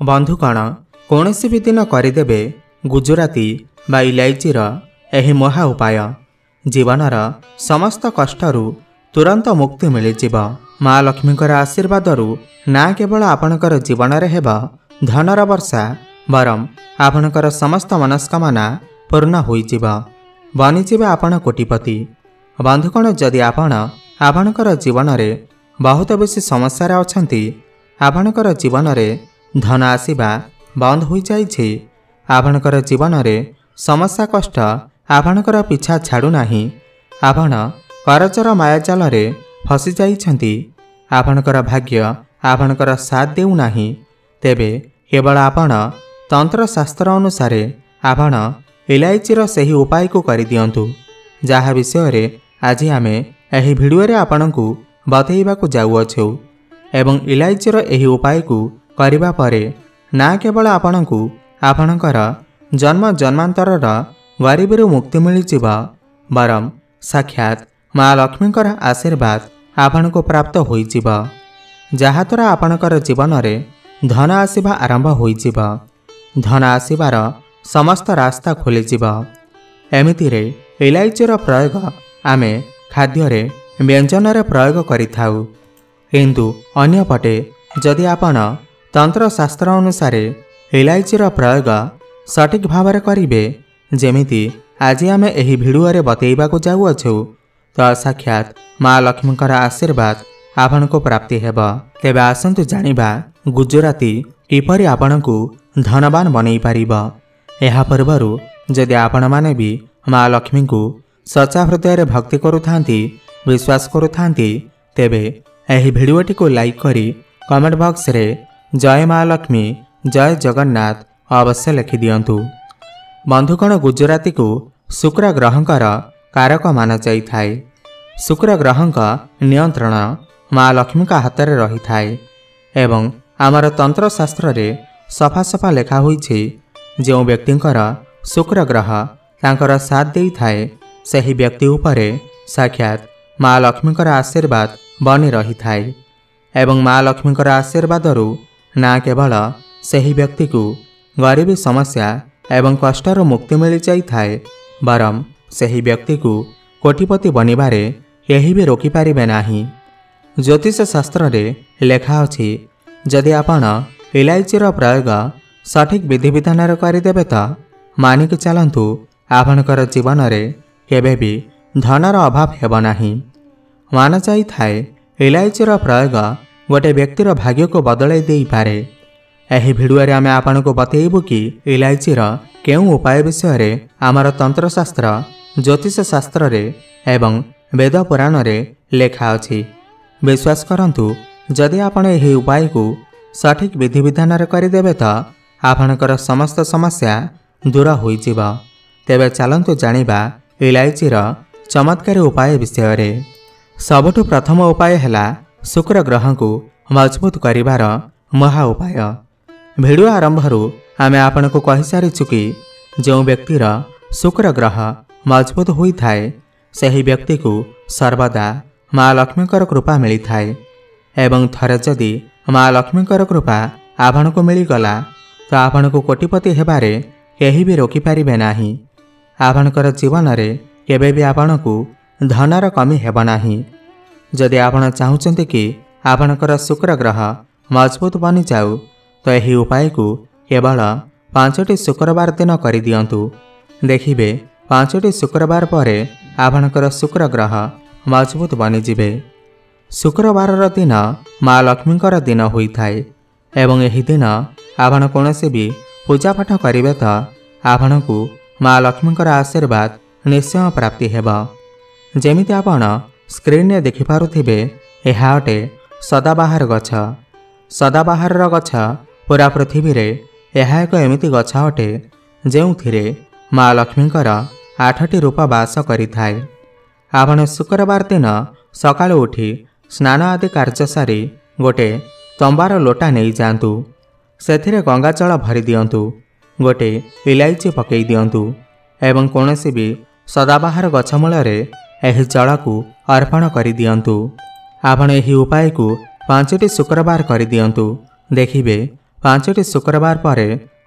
बंधुगण कौनसी भी दिन करदेवे गुजराती बा इलायचीर एही महा उपाय जीवनर समस्त कष्टरू तुरंत मुक्ति मिलଯିब। माँ लक्ष्मीकर आशीर्वादरू ना केवल आपणकर जीवन में हेब धनर वर्षा बरम आपणकर समस्त मनस्कामना पूर्ण होइजिब बनिजिबे आपण कोटिपति। बंधुगण जदि आपणकर जीवन में बहुत बेसी समस्या अछंती आपणकर जीवन में धन आसीबा बंद हो जाइछि आपणकर जीवन में समस्या कष्ट आपणकर पिछा छाड़ू नाही आपण करजर मायाजाल रे फसी जाइछंती आपणकर भाग्य आपणकर साथ देउ नाही तेबे केवल आपण तंत्र शास्त्र अनुसार आपण इलायचीर सही उपाय को करि दियंतु जहा विषय रे आज आमे एही भिडियो रे आपणकु बतैबाकु जाउअछु एवं इलायचीर एही उपाय को करिबा परे ना केवल आपणकु आपणकर जन्म जन्मांतरर गरीबीरु मुक्ति मिलिजिब बरम साक्षात माँ लक्ष्मीकर आशीर्वाद आपणको प्राप्त होइजिब जहाद्वारा आपणकर जीवन में धन आसीबा आरंभ होइजिब धन आसीबार समस्त रास्ता खोलिजिब। एमितिरे इलायचीर प्रयोग आमे खाद्य व्यंजन प्रयोग करिथाउ किंतु अन्यपटे जदि आपण तंत्र शास्त्र अनुसार इलायचीर प्रयोग सठिक भाव में करेंगे जेमिति आज आमे एही भिडियो रे बतैबाकु जाउअछु तो साक्षात माँ लक्ष्मीकर आशीर्वाद आपनको प्राप्ति हेब। तेबे आसंतु जानिबा गुजराती किपरि आपणकु धनवान बनई पारिब। एहा पूर्वरु जदि आपण माने भी माँ लक्ष्मी को सच्चा हृदय भक्ति करुथांती विश्वास करुथांती तेबे एही भिडियोटी को लाइक करी कमेंट बॉक्स रे जय माँ लक्ष्मी जय जगन्नाथ अवश्य लिखि दियंतु। बंधुगण गुजराती को शुक्र ग्रहंकर कारक मान जाइथाए। शुक्र ग्रहंक नियंत्रण माँ लक्ष्मी का हाथ में रही थाए एवं आमर तंत्र शास्त्र रे सफा सफा लेखा होइछि जो व्यक्तिंकर शुक्र ग्रह तांकर साथ देई थाए सही व्यक्ति उपरे साक्षात माँ लक्ष्मीकर आशीर्वाद बनी रही थाए एवं माँ लक्ष्मीकर आशीर्वादरू ना केवल सही व्यक्ति को गरीबी समस्या एवं कष्टर मुक्ति मिल जाइए बरम सही व्यक्ति को कोटिपति बनिबारे केही भी रोकी पारिबे नाही। ज्योतिष शास्त्र रे लेखा अछि जदि आपण इलायचीर प्रयोग सठिक विधि विधान करदेवे तो मानिक चलतु आपणकर जीवन में केबे भी धनर अभाव हेब नाही। मान जाइए इलायचीर प्रयोग गोटे व्यक्तिर भाग्य को बदलाई देई पारे। एही भिडियो रे आमे आपनको बतैबु कि इलायचीर केउ उपाय विषय रे आमर तंत्र शास्त्र ज्योतिष शास्त्र रे एवं वेद पुराण रे लेखा अछि। विश्वास करंतु जदि आपण एही उपाय को सठिक विधि विधान करदेवे तो आपणकर समस्त समस्या दूर होइजिब। तेबे चलंतु जानिबा इलायचीर चमत्कारी उपाय विषय रे। सबुठु प्रथम उपाय हैला शुक्र ग्रह को मजबूत करिवार महा उपाय। भिडियो आरंभरू आमे आपनको कहि सारिछु कि जो व्यक्तिर शुक्र ग्रह मजबूत होई थाए सही व्यक्ति को सर्वदा माँ लक्ष्मीकर कृपा मिली थाए एवं थरे जदि माँ लक्ष्मीकर कृपा आपनको मिलीगला तो आपनको कोटिपति हेबारे केही भी रोकी पारिबे नाही। आपणकर जीवन में केबे भी आपनको धनर कमी हेब नाही। जदि आपण चाहुचंती कि आपणकर शुक्र ग्रह मजबूत बनी जाऊ तो यही उपाय को केवल 5टी शुक्रवार दिन कर दियंतु देखिबे 5टी शुक्रवार परे आपणकर शुक्र ग्रह मजबूत बनीजिबे। शुक्रवार दिन माँ लक्ष्मीकर दिन होई थाए एवं यही दिन आपण कौनसी भी पूजा पाठ करिवे तो आपणकु माँ लक्ष्मीकर आशीर्वाद निश्चय प्राप्ति हेब। जेमिति आपण स्क्रीन रे देखि पारुथिबे एहा अटे सदाबाहार गछ। सदाबाहार गछ पूरा पृथ्वी रे यह एक एमिति गछ अटे जेउथिरे माँ लक्ष्मीकर 8टी रूप वास करिथाए। आपण शुक्रवार दिन सकाळु उठी स्नान आदि कार्य सारी गोटे तंबार लोटा नहीं जातु सेथिरे गंगा जल भरी दियंतु गोटे इलायची पकई दियंतु एवं कौनसी भी सदाबाहार गछ मूलरे एही जल को अर्पण करि दियंतु। आपण एही उपाय को 5टी शुक्रवार कर दियंतु देखिबे 5ଟି शुक्रवार पर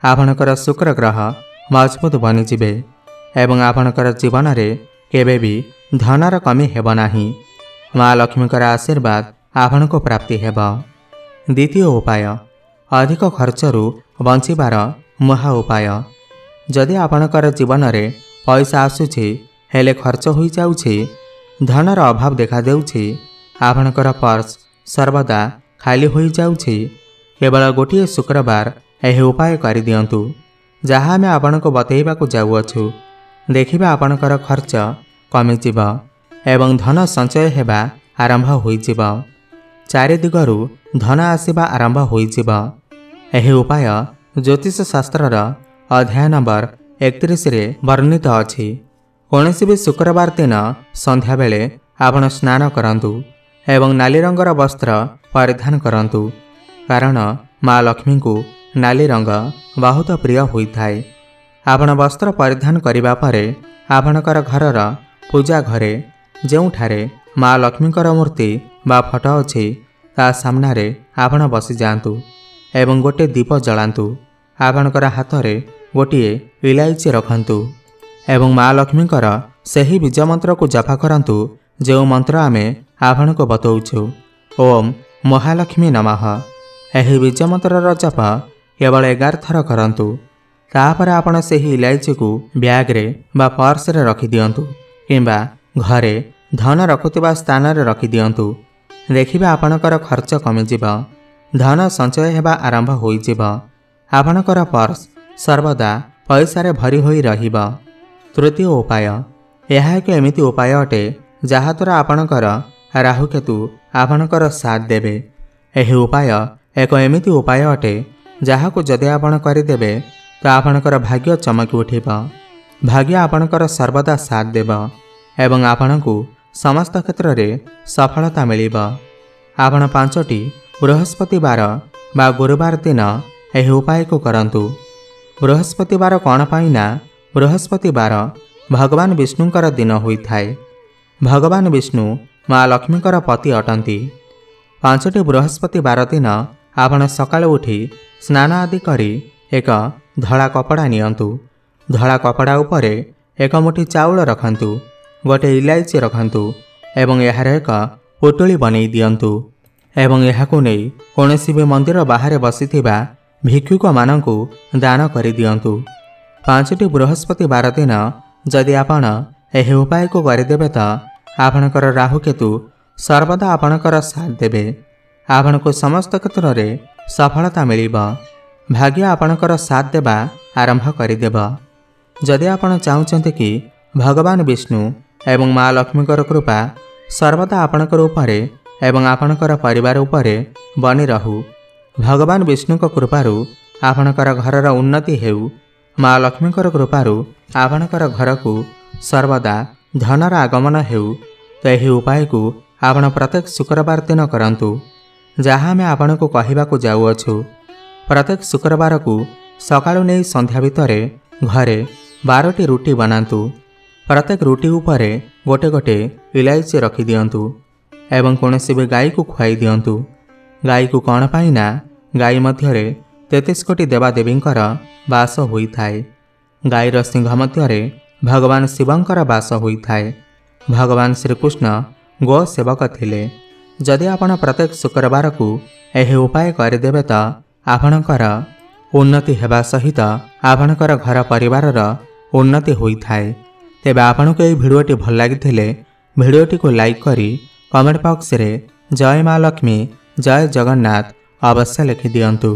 आपणकर शुक्र ग्रह मजबूत बनीजिबे एवं आपणकर जीवन में केबे भी धनर कमी हेब नाही। माँ लक्ष्मीकर आशीर्वाद आपण को प्राप्ति हेब। द्वितीय उपाय अधिक खर्चरू बंचिबार मुहा उपाय। जदि आपणकर जीवन में पैसा आसुछि हेले खर्च हो जाउछि, धनर अभाव देखा देउछि, आपणकर पर्स सर्वदा खाली हो जाउछि, केवल गोटे शुक्रवार यह उपाय कर दियंतु जहाँ आम आपण को बतैबाकू जाउअछु। देखिबा आपणकर खर्च कमिजिब एवं धन संचय हेबा आरंभ होइजिब। चारि दिगरू धन आसिबा आरंभ होइजिब। यह उपाय ज्योतिष शास्त्रर अध्याय नंबर 31 रे वर्णित अछि। कौनसी भी शुक्रवार दिन संध्या बेले आपण स्नान करंतु एवं नाली रंगर वस्त्र परिधान करंतु, कारण माँ लक्ष्मी को नाली रंग बहुत प्रिय होइथाय। आपण वस्त्र परिधान करिबा परे आपणकर घरर पूजा घरे जोठारे माँ लक्ष्मीकर मूर्ति बा फोटो अछि ता सामने आपण बसी जातु एवं गोटे दीप जलांतु। आपणकर हाथ में गोटे इलायची रखंतु एवं माँ लक्ष्मीकर सही बीज मंत्र को जप करंतु जो मंत्र आमे आपण को बतौछु। ओम महालक्ष्मी नमः। यही बीज मंत्र जप केवल 11 थर करंतु। तापर आपण सही इलायची को ब्याग रे बा पर्स रे रखि दियंतु किंबा घरे धन रखुतिबा स्थान रे रखि दियंतु। देखिबा आपणकर खर्च कमिजिब, धन संचय हेबा आरंभ होइजिब। आपणकर पर्स सर्वदा पैसा रे भरी होई रहिब। तृतीय उपाय यह एक एमिति उपाय अटे जहाँ द्वारा आपणकर राहुकेतु आपणकर साथ देबे। यह उपाय एक एमिति उपाय अटे जहाँ को जदि आपण करिदेबे तो आपणकर भाग्य चमकी उठिब। भाग्य आपणकर सर्वदा साथ देब एवं आपणकु समस्त क्षेत्र रे सफलता मिलिब। आपण 5टी बृहस्पतिवार बा गुरुवार दिन यह उपाय को करंतु। बृहस्पतिवार कौन पाइना बृहस्पतिवार भगवान विष्णुकर दिन होइथाय। भगवान विष्णु माँ लक्ष्मीकर पति अटंती। 5टी बृहस्पतिवार दिन आपण सकाळे उठी स्नान आदि करी एक धड़ा कपड़ा नियंतु। धड़ा कपड़ा उपरे एक मुठी चाउल रखंतु, गोटे इलायची रखंतु एवं यार एक पुटुली बनै दियंतु एवं यहाकू नहीं कौनसी भी मंदिर बाहर बसिथिबा भिक्षुक मानंकु दान करि दियंतु। 5टी बृहस्पतिवार दिन जदि आपण यह उपाय को करदेबे तो आपणकर राहुकेतु सर्वदा आपणकर साथ देबे। आपणको समस्त क्षेत्र रे सफलता मिलिब। भाग्य आपणकर साथ देबा आरंभ करिदेब। जदि आपण चाहुचंते कि भगवान विष्णु एवं माँ लक्ष्मीकर कृपा सर्वदा आपणकर उपरे एवं आपणकर परिवार उपरे बनी रहू, भगवान विष्णुक कृपारू आपणकर घरर उन्नति हेउ, माँ लक्ष्मीकर कृपारू आपणकर घर को सर्वदा धनर आगमन हेउ, तो यही उपाय को आपण प्रत्येक शुक्रवार दिन करंतु जहाँ आमे आपण को कहिबाकू जाउअछु। प्रत्येक शुक्रवार को सकाळु नहीं संध्या भितरे घरे 12टी रुटी बनातु। प्रत्येक रुटी उपरे गोटे गोटे इलायची रखि दियंतु एवं कौनसी भी गाय को खुआई दियंतु। गाय को कौन पाइना गाय मध्यरे 33 कोटी देवादेवींकर बास होइथाय। गायर सिंह मध्यरे भगवान शिवंकर बास होइथाय। भगवान श्रीकृष्ण गो सेवक थिले। जदि आपण प्रत्येक शुक्रवार को यह उपाय करदेबे तो आपणकर उन्नति हेबा सहित आपणकर घर परिवारर उन्नति होइथाय। तेबे आपणको यह भिडियोटी भल लागिथिले भिडियोटी को लाइक करी कमेंट बॉक्स रे जय माँ लक्ष्मी जय जगन्नाथ अवश्य लिखि दियंतु।